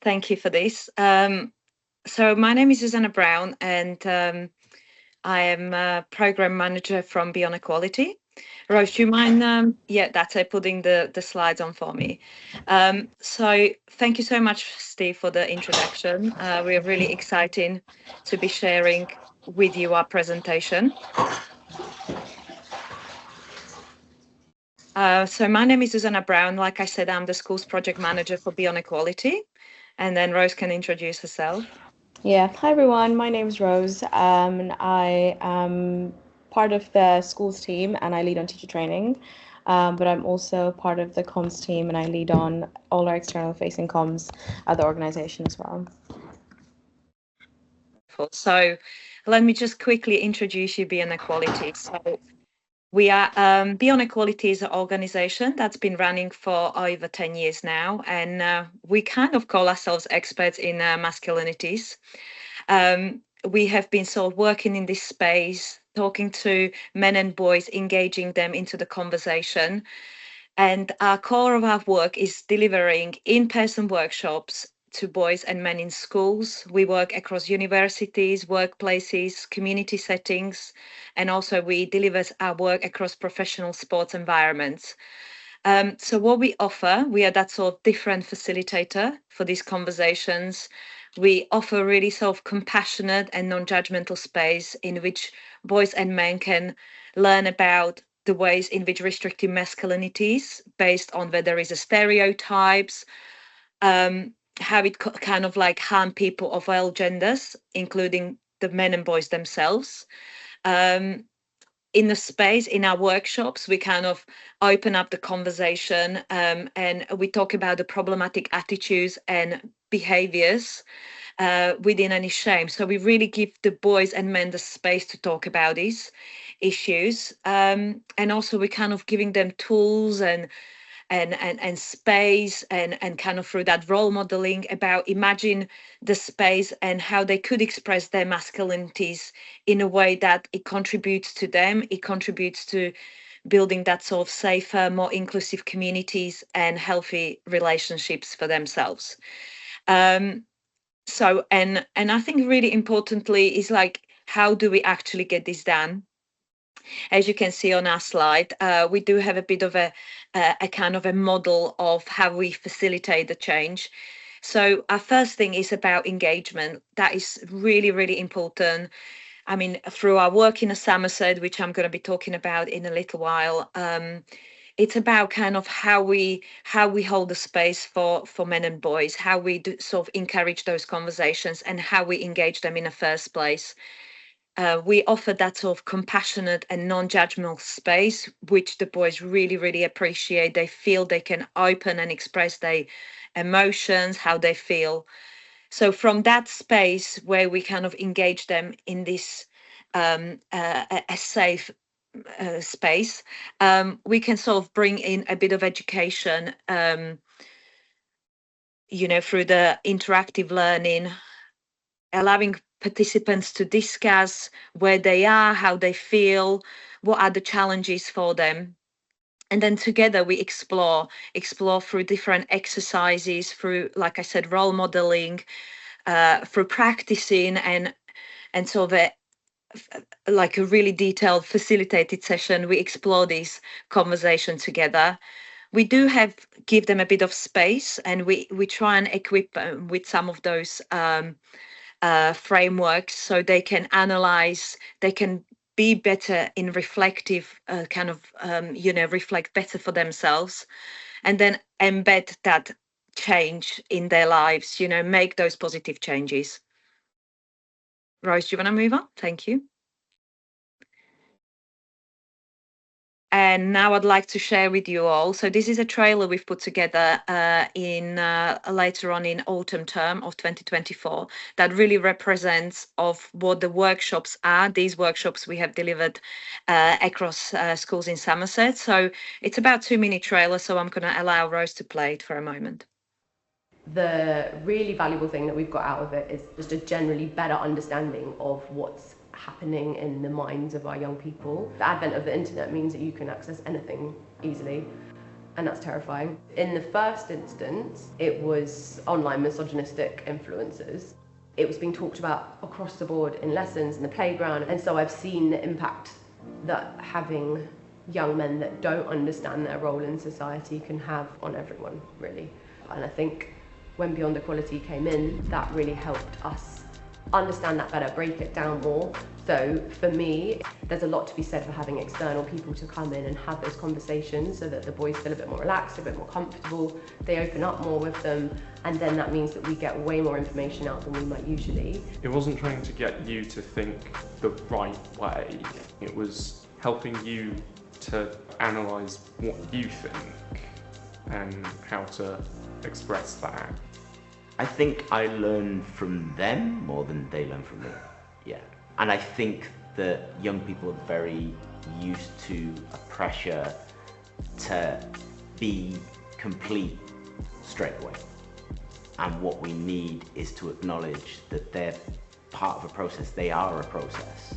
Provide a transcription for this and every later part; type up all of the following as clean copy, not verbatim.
Thank you for this. So my name is Susanna Brown, and I am a program manager from Beyond Equality. Rose, do you mind? Yeah, that's it. Putting the slides on for me. So thank you so much, Steve, for the introduction. We are really excited to be sharing with you our presentation. So my name is Susanna Brown. Like I said, I'm the school's project manager for Beyond Equality. And then Rose can introduce herself. Yeah, hi everyone. My name is Rose, and I am part of the schools team and I lead on teacher training. But I'm also part of the comms team and I lead on all our external facing comms at the organization as well. So let me just quickly introduce you Beyond Equality. So we are Beyond Equality is an organization that's been running for over 10 years now, and we kind of call ourselves experts in masculinities. We have been sort of working in this space, talking to men and boys, engaging them into the conversation. And our core of our work is delivering in-person workshops to boys and men in schools. We work across universities, workplaces, community settings, and also we deliver our work across professional sports environments. So what we offer, we are that sort of different facilitator for these conversations. We offer really sort of compassionate and non-judgmental space in which boys and men can learn about the ways in which restrictive masculinities based on whether there is a stereotypes, how it kind of like harm people of all genders, including the men and boys themselves. Um, in the space in our workshops we kind of open up the conversation, and we talk about the problematic attitudes and behaviors within any shame, so we really give the boys and men the space to talk about these issues, and also we kind of giving them tools and space, and kind of through that role modeling about imagine the space and how they could express their masculinities in a way that it contributes to them, it contributes to building that sort of safer, more inclusive communities and healthy relationships for themselves. Um so and and I think really importantly is like, how do we actually get this done? As you can see on our slide, we do have a bit of a kind of a model of how we facilitate the change. So our first thing is about engagement. That is really, really important. I mean, through our work in a Somerset, which I'm going to be talking about in a little while, it's about kind of how we hold the space for men and boys, how we do sort of encourage those conversations, and how we engage them in the first place. We offer that sort of compassionate and non-judgmental space, which the boys really, really appreciate. They feel they can open and express their emotions, how they feel. So from that space where we kind of engage them in this a safe space, we can sort of bring in a bit of education, through the interactive learning, allowing participants to discuss where they are, how they feel, what are the challenges for them. And then together we explore through different exercises, through, like I said, role modeling, through practicing, and sort of like a really detailed facilitated session. We explore this conversation together. We do give them a bit of space, and we try and equip them with some of those frameworks so they can analyze, they can be better in reflective reflect better for themselves, and then embed that change in their lives, make those positive changes. Rose, do you want to move on? Thank you. And now I'd like to share with you all. So this is a trailer we've put together in later on in autumn term of 2024 that really represents of what the workshops are. These workshops we have delivered across schools in Somerset. So it's about 2-minute trailer. So I'm going to allow Rose to play it for a moment. The really valuable thing that we've got out of it is just a generally better understanding of what's happening in the minds of our young people. The advent of the internet means that you can access anything easily. and that's terrifying. In the first instance, it was online misogynistic influences. It was being talked about across the board in lessons, in the playground, and so I've seen the impact that having young men that don't understand their role in society can have on everyone, really. And I think when Beyond Equality came in, that really helped us understand that better, break it down more. So for me, there's a lot to be said for having external people to come in and have those conversations so that the boys feel a bit more relaxed, a bit more comfortable, they open up more with them, and then that means that we get way more information out than we might usually. It wasn't trying to get you to think the right way, it was helping you to analyse what you think and how to express that. I think I learn from them more than they learn from me, yeah. And I think that young people are very used to a pressure to be complete straight away. And what we need is to acknowledge that they're part of a process, they are a process,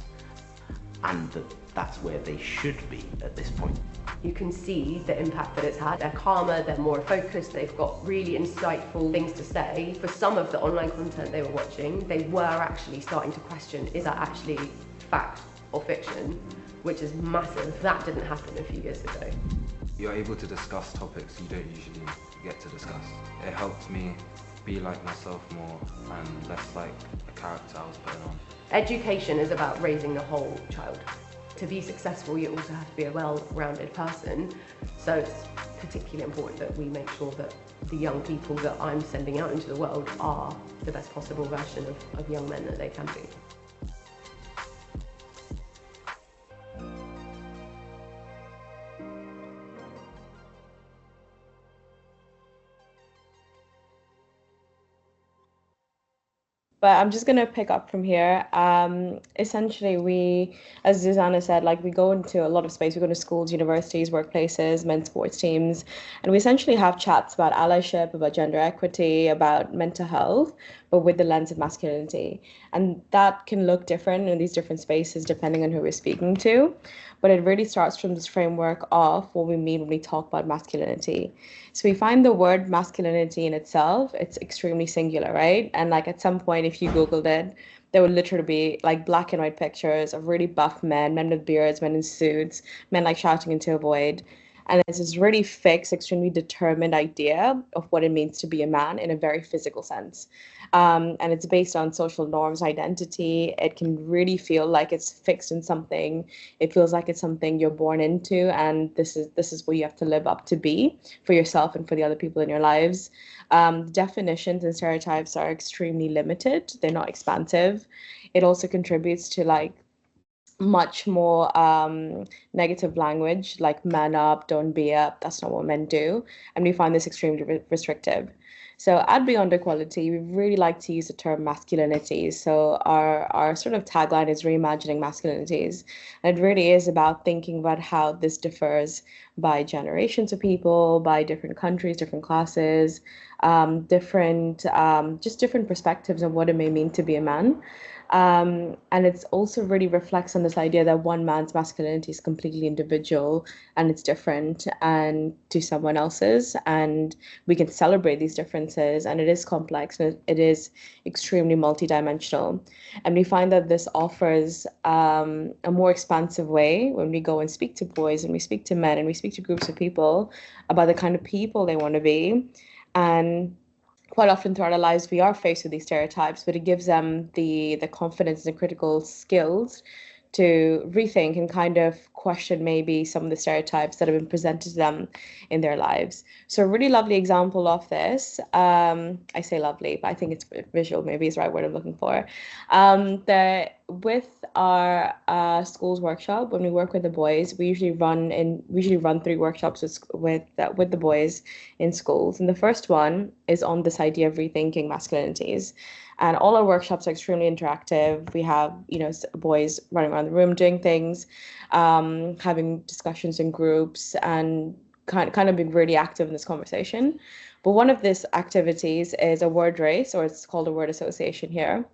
and that that's where they should be at this point. You can see the impact that it's had. They're calmer, they're more focused, they've got really insightful things to say. For some of the online content they were watching, they were actually starting to question, is that actually fact or fiction? Which is massive. That didn't happen a few years ago. You're able to discuss topics you don't usually get to discuss. It helped me be like myself more and less like a character I was putting on. Education is about raising the whole child. To be successful, you also have to be a well-rounded person. So it's particularly important that we make sure that the young people that I'm sending out into the world are the best possible version of young men that they can be. But I'm just going to pick up from here. Essentially, we, as Susanna said, like we go into a lot of space. We go to schools, universities, workplaces, men's sports teams, and we essentially have chats about allyship, about gender equity, about mental health, but with the lens of masculinity. And that can look different in these different spaces depending on who we're speaking to. But it really starts from this framework of what we mean when we talk about masculinity. So we find the word masculinity in itself, it's extremely singular, right? And like at some point, if you Googled it, there would literally be like black and white pictures of really buff men, men with beards, men in suits, men like shouting into a void. And it's this really fixed, extremely determined idea of what it means to be a man in a very physical sense. And it's based on social norms, identity. It can really feel like it's fixed in something. It feels like it's something you're born into, and this is what you have to live up to be for yourself and for the other people in your lives. Definitions and stereotypes are extremely limited. They're not expansive. It also contributes to like much more negative language, like man up, don't be up, that's not what men do. And we find this extremely restrictive. So at Beyond Equality, we really like to use the term masculinities. So our sort of tagline is reimagining masculinities. And it really is about thinking about how this differs by generations of people, by different countries, different classes, different perspectives of what it may mean to be a man. And it's also really reflects on this idea that one man's masculinity is completely individual and it's different and to someone else's, and we can celebrate these differences, and it is complex and it is extremely multidimensional. And we find that this offers a more expansive way when we go and speak to boys and we speak to men and we speak to groups of people about the kind of people they want to be. And quite often throughout our lives, we are faced with these stereotypes, but it gives them the confidence and critical skills to rethink and kind of question maybe some of the stereotypes that have been presented to them in their lives. So a really lovely example of this, I say lovely, but I think it's visual, maybe is the right word I'm looking for. With our schools workshop, when we work with the boys, we usually run 3 workshops with the boys in schools. And the first one is on this idea of rethinking masculinities. And all our workshops are extremely interactive. We have, boys running around the room doing things, having discussions in groups, and kind of being really active in this conversation. But one of these activities is a word race, or it's called a word association here.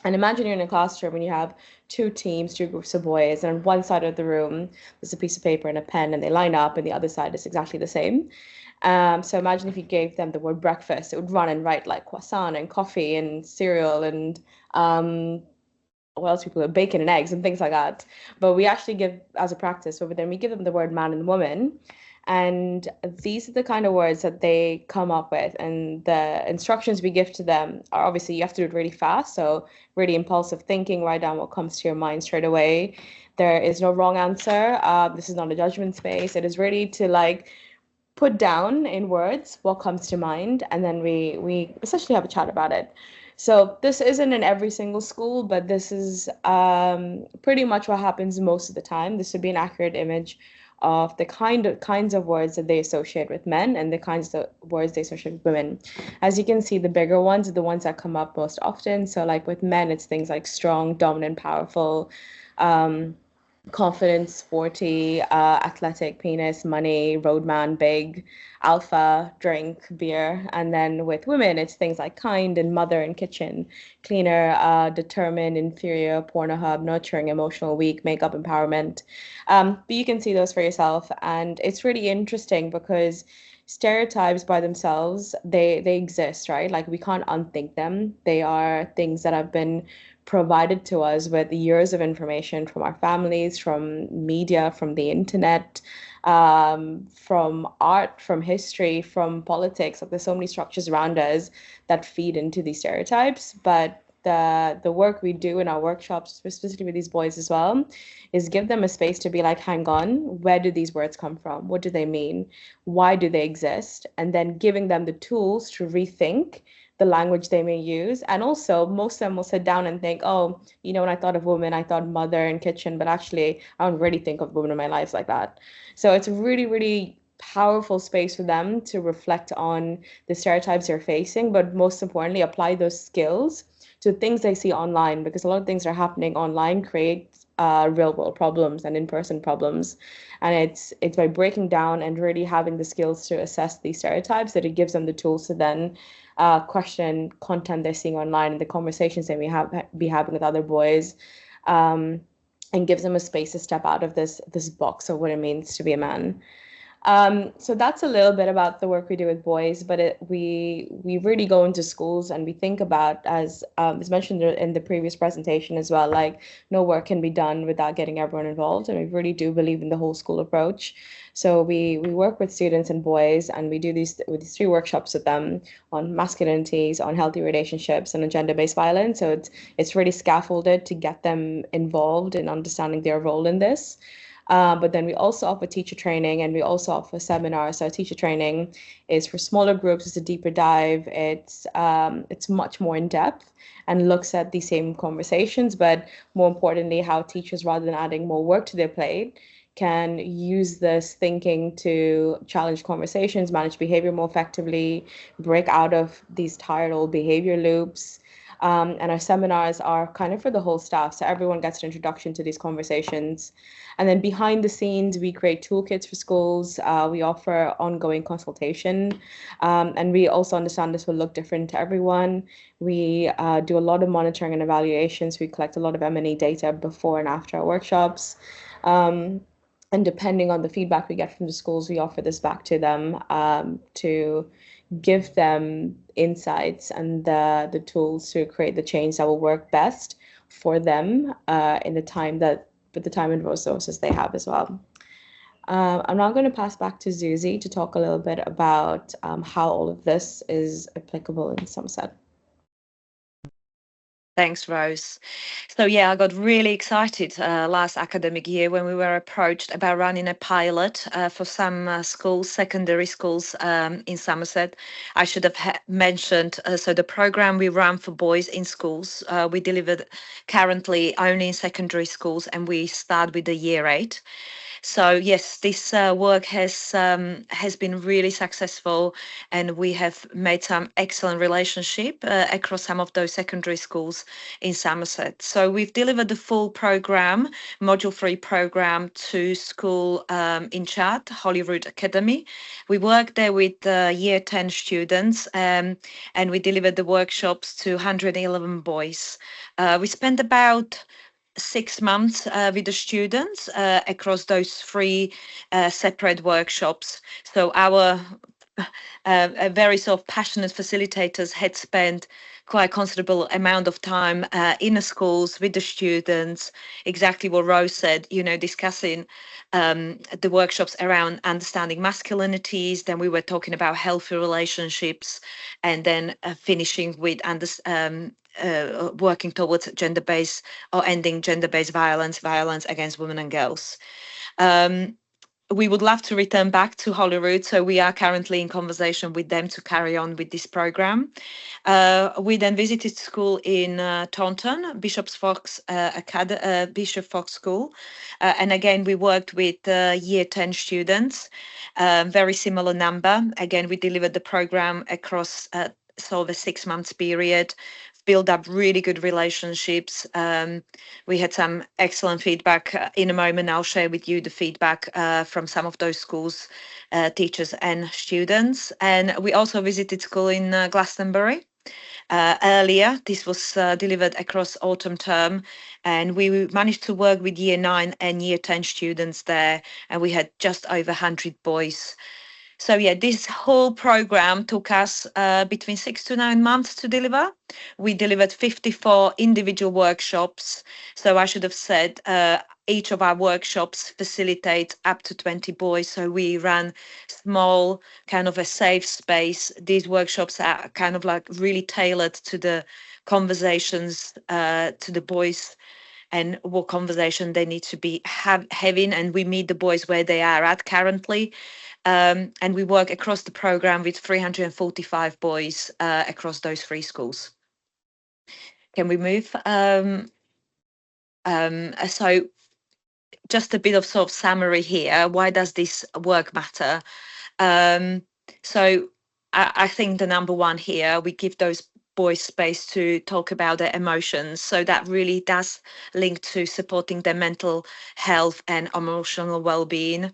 And imagine you're in a classroom and you have two teams, two groups of boys, and on one side of the room there's a piece of paper and a pen, and they line up, and the other side is exactly the same. So imagine if you gave them the word breakfast, it would run and write like croissant and coffee and cereal and what else people have, bacon and eggs and things like that. But we actually give, as a practice over there, we give them the word man and woman. And these are the kind of words that they come up with. And the instructions we give to them are obviously you have to do it really fast. So really impulsive thinking, write down what comes to your mind straight away. There is no wrong answer. This is not a judgment space. It is really to like put down in words what comes to mind, and then we essentially have a chat about it. So this isn't in every single school, but this is pretty much what happens most of the time. This would be an accurate image of the kinds of words that they associate with men and the kinds of words they associate with women. As you can see, the bigger ones are the ones that come up most often. So like with men, it's things like strong, dominant, powerful, confident, sporty, athletic, penis, money, roadman, big, alpha, drink, beer. And then with women, it's things like kind and mother and kitchen, cleaner, determined, inferior, pornohub, nurturing, emotional, weak, makeup, empowerment. But you can see those for yourself. And it's really interesting because stereotypes by themselves, they exist, right? Like we can't unthink them. They are things that have been provided to us with years of information from our families, from media, from the internet, from art, from history, from politics. Like there's so many structures around us that feed into these stereotypes. But the work we do in our workshops, specifically with these boys as well, is give them a space to be like, hang on, where do these words come from? What do they mean? Why do they exist? And then giving them the tools to rethink the language they may use. And also, most of them will sit down and think, oh, you know, when I thought of woman, I thought mother and kitchen, but actually, I don't really think of women in my life like that. So it's a really, really powerful space for them to reflect on the stereotypes they're facing, but most importantly, apply those skills to things they see online, because a lot of things that are happening online create real world problems and in-person problems. And it's by breaking down and really having the skills to assess these stereotypes that it gives them the tools to then question content they're seeing online and the conversations they may be having with other boys, and gives them a space to step out of this box of what it means to be a man. So that's a little bit about the work we do with boys, but we really go into schools and we think about, as mentioned in the previous presentation as well, like no work can be done without getting everyone involved, and we really do believe in the whole school approach. So we work with students and boys, and we do these 3 workshops with them on masculinities, on healthy relationships, and on gender-based violence. So it's really scaffolded to get them involved in understanding their role in this. But then we also offer teacher training, and we also offer seminars. So teacher training is for smaller groups. It's a deeper dive. It's much more in depth and looks at the same conversations, but more importantly, how teachers, rather than adding more work to their plate, can use this thinking to challenge conversations, manage behavior more effectively, break out of these tired old behavior loops. And our seminars are kind of for the whole staff, so everyone gets an introduction to these conversations. And then behind the scenes, we create toolkits for schools. We offer ongoing consultation, and we also understand this will look different to everyone. We do a lot of monitoring and evaluations. We collect a lot of M&E data before and after our workshops. And depending on the feedback we get from the schools, we offer this back to them to give them insights and the tools to create the change that will work best for them in the time and resources they have as well. I'm now going to pass back to Zuzi to talk a little bit about how all of this is applicable in Somerset. Thanks, Rose. So yeah, I got really excited last academic year when we were approached about running a pilot for some schools, secondary schools in Somerset. I should have mentioned, so the program we run for boys in schools, we delivered currently only in secondary schools, and we start with the year 8. So yes, this work has been really successful, and we have made some excellent relationship across some of those secondary schools in Somerset. So we've delivered the full program, module 3 program, to school in Chad, Holyrood Academy. We worked there with year 10 students, and we delivered the workshops to 111 boys. We spent about 6 months with the students across those 3 separate workshops. So our very sort of passionate facilitators had spent quite a considerable amount of time in the schools with the students, exactly what Rose said, discussing the workshops around understanding masculinities. Then we were talking about healthy relationships, and then finishing with working towards gender-based or ending gender-based violence against women and girls. We would love to return back to Holyrood, so we are currently in conversation with them to carry on with this program. We then visited school in Taunton, Bishop Fox School, and again we worked with year 10 students, very similar number. Again, we delivered the program across sort of a 6 months period, build up really good relationships. We had some excellent feedback. In a moment, I'll share with you the feedback from some of those schools, teachers and students. And we also visited school in Glastonbury. Earlier, this was delivered across autumn term, and we managed to work with year 9 and year 10 students there, and we had just over 100 boys. So yeah, this whole program took us between 6 to 9 months to deliver. We delivered 54 individual workshops. So I should have said each of our workshops facilitates up to 20 boys. So we ran small, kind of a safe space. These workshops are kind of like really tailored to the conversations to the boys and what conversation they need to be having. And we meet the boys where they are at currently. And we work across the program with 345 boys across those 3 schools. Can we move? So just a bit of sort of summary here. Why does this work matter? So I think the number one here, we give those boys space to talk about their emotions. So that really does link to supporting their mental health and emotional well-being.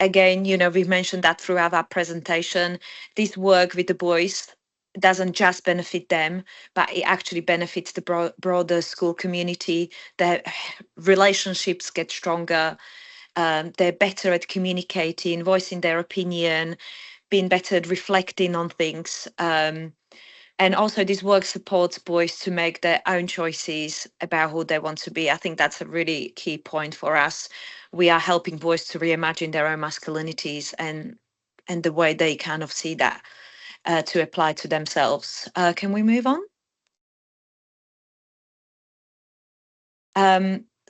Again, we've mentioned that throughout our presentation. This work with the boys doesn't just benefit them, but it actually benefits the broader school community. Their relationships get stronger. They're better at communicating, voicing their opinion, being better at reflecting on things. And also this work supports boys to make their own choices about who they want to be. I think that's a really key point for us. We are helping boys to reimagine their own masculinities and the way they kind of see that to apply to themselves. Can we move on?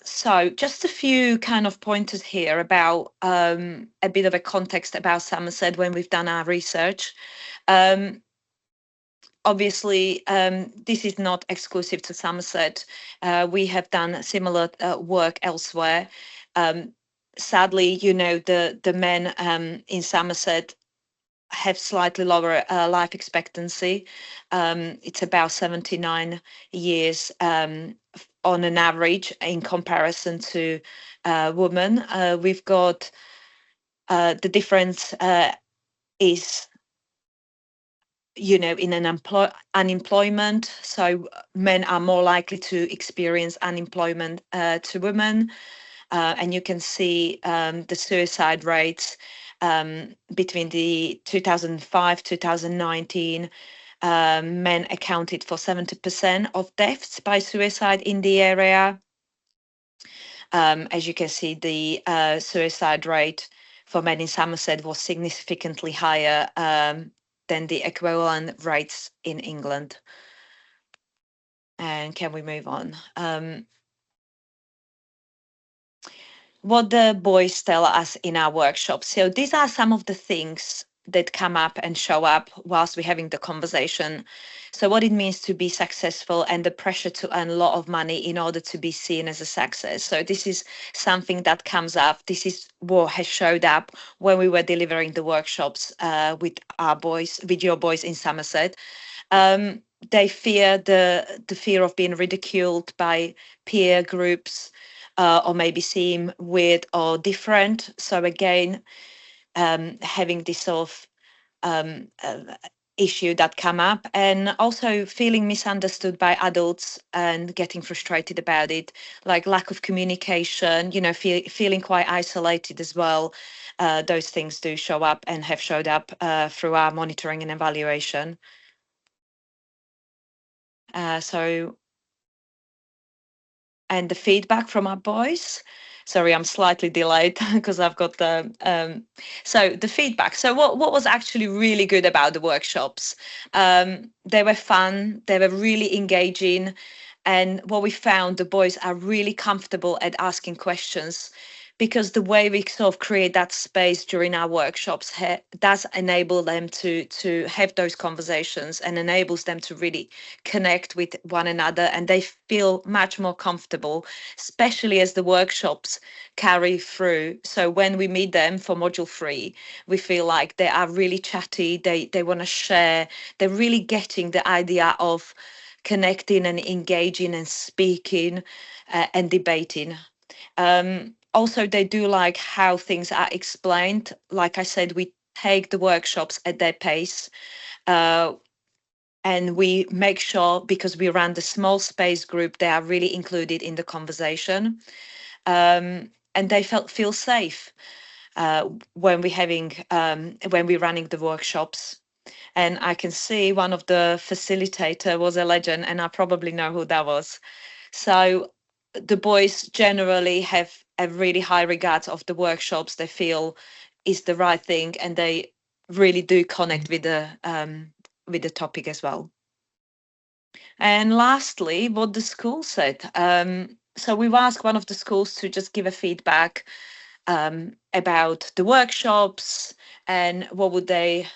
So just a few kind of pointers here about a bit of a context about Somerset when we've done our research. Obviously, this is not exclusive to Somerset. We have done similar work elsewhere. Sadly, the men in Somerset have slightly lower life expectancy. It's about 79 years on an average in comparison to women. We've got the difference is in an unemployment. So men are more likely to experience unemployment to women. And you can see the suicide rates between the 2005, 2019, men accounted for 70% of deaths by suicide in the area. As you can see, the suicide rate for men in Somerset was significantly higher than the equivalent rates in England. And can we move on? What the boys tell us in our workshops. So these are some of the things that come up and show up whilst we're having the conversation. So what it means to be successful and the pressure to earn a lot of money in order to be seen as a success. So this is something that comes up. This is what has showed up when we were delivering the workshops with our boys, with your boys in Somerset. They fear the fear of being ridiculed by peer groups, or maybe seem weird or different. So again, having this sort of issue that come up, and also feeling misunderstood by adults and getting frustrated about it, like lack of communication, feeling quite isolated as well. Those things do show up and have showed up through our monitoring and evaluation. And the feedback from our boys. Sorry, I'm slightly delayed because I've got the so the feedback. So what was actually really good about the workshops? They were fun, they were really engaging, and what we found, the boys are really comfortable at asking questions, because the way we sort of create that space during our workshops does enable them to have those conversations and enables them to really connect with one another, and they feel much more comfortable, especially as the workshops carry through. So when we meet them for module 3, we feel like they are really chatty, they want to share, they're really getting the idea of connecting and engaging and speaking and debating. Also, they do like how things are explained. Like I said, we take the workshops at their pace. And we make sure, because we run the small space group, they are really included in the conversation. And they feel safe when we're running the workshops. And I can see one of the facilitator was a legend, and I probably know who that was. So the boys generally have a really high regard of the workshops. They feel is the right thing, and they really do connect with the topic as well. And lastly, what the school said. So we've asked one of the schools to just give a feedback about the workshops and what would they,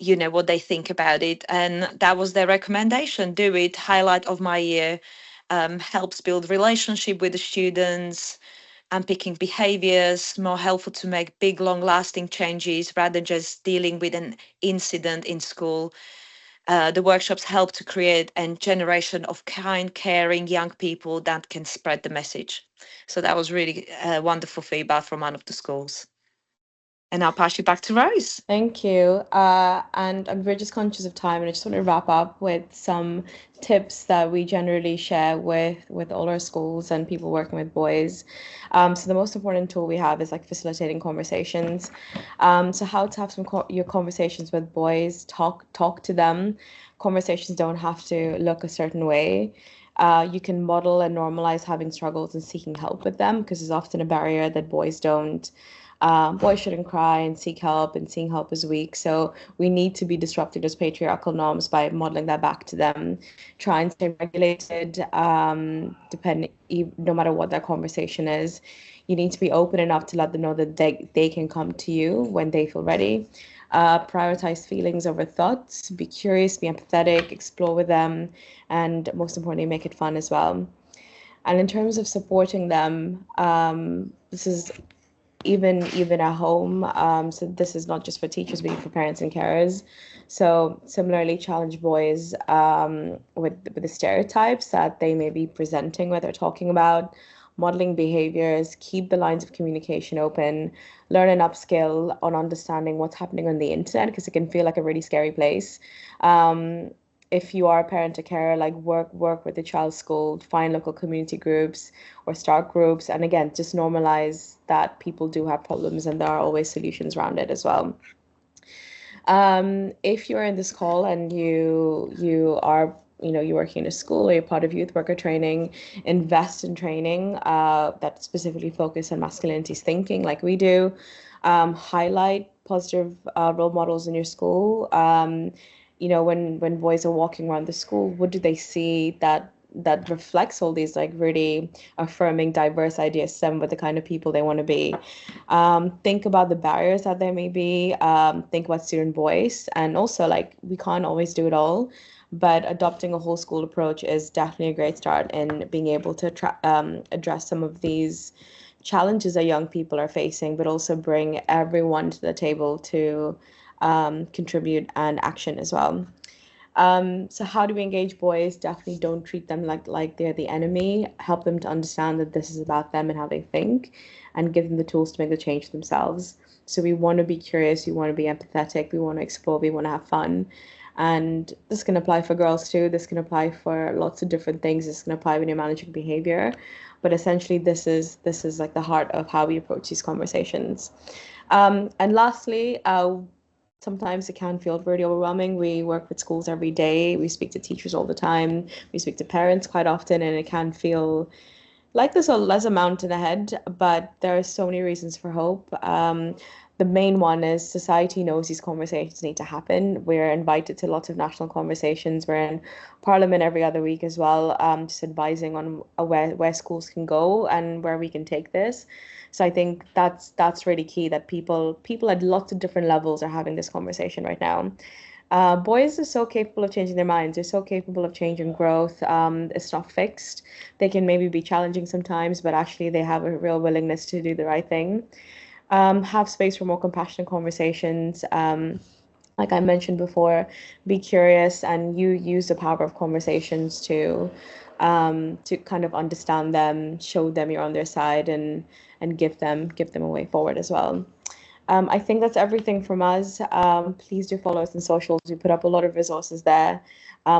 what they think about it. And that was their recommendation: do it, highlight of my year, helps build relationship with the students, unpicking behaviors, more helpful to make big, long-lasting changes rather than just dealing with an incident in school. The workshops help to create a generation of kind, caring young people that can spread the message. So that was really wonderful feedback from one of the schools. And I'll pass you back to Rose. Thank you. And we're just conscious of time, and I just want to wrap up with some tips that we generally share with all our schools and people working with boys. So the most important tool we have is like facilitating conversations. So how to have your conversations with boys, talk to them. Conversations don't have to look a certain way. You can model and normalize having struggles and seeking help with them, because there's often a barrier that boys don't. Boys shouldn't cry and seek help, and seeing help is weak. So we need to be disrupting those patriarchal norms by modeling that back to them. Try and stay regulated, no matter what that conversation is. You need to be open enough to let them know that they can come to you when they feel ready. Prioritize feelings over thoughts. Be curious, be empathetic, explore with them, and most importantly, make it fun as well. And in terms of supporting them, this is even at home. So this is not just for teachers, but for parents and carers. So similarly, challenge boys with the stereotypes that they may be presenting when they're talking about, modeling behaviors, keep the lines of communication open, learn and upskill on understanding what's happening on the internet, because it can feel like a really scary place. If you are a parent or carer, like work with the child's school, find local community groups or start groups. And again, just normalize that people do have problems and there are always solutions around it as well. If you're in this call and you are, you're working in a school or you're part of youth worker training, invest in training that specifically focus on masculinities thinking like we do. Highlight positive role models in your school. When boys are walking around the school, what do they see that that reflects all these like really affirming, diverse ideas, some with the kind of people they want to be. Think about the barriers that there may be. Think about student voice, and also like we can't always do it all, but adopting a whole school approach is definitely a great start in being able to address some of these challenges that young people are facing, but also bring everyone to the table to contribute and action as well. So how do we engage boys? Definitely don't treat them like they're the enemy. Help them to understand that this is about them and how they think, and give them the tools to make the change themselves. So we want to be curious, we want to be empathetic, we want to explore, we want to have fun. And this can apply for girls too. This can apply for lots of different things. This can apply when you're managing behavior. But essentially, this is like the heart of how we approach these conversations. And lastly, sometimes it can feel really overwhelming. We work with schools every day. We speak to teachers all the time. We speak to parents quite often, and it can feel like there's a mountain ahead, but there are so many reasons for hope. The main one is society knows these conversations need to happen. We're invited to lots of national conversations. We're in Parliament every other week as well, just advising on where schools can go and where we can take this. So I think that's really key, that people at lots of different levels are having this conversation right now. Boys are so capable of changing their minds. They're so capable of change and growth. It's not fixed. They can maybe be challenging sometimes, but actually they have a real willingness to do the right thing. Have space for more compassionate conversations. Like I mentioned before, be curious, and you use the power of conversations to kind of understand them, show them you're on their side, and give them a way forward as well. I think that's everything from us. Please do follow us on socials. We put up a lot of resources there,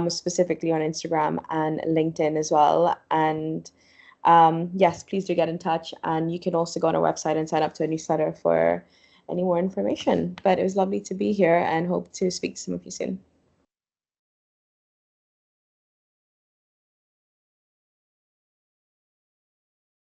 specifically on Instagram and LinkedIn as well. And yes, please do get in touch. And you can also go on our website and sign up to a newsletter for any more information. But it was lovely to be here, and hope to speak to some of you soon.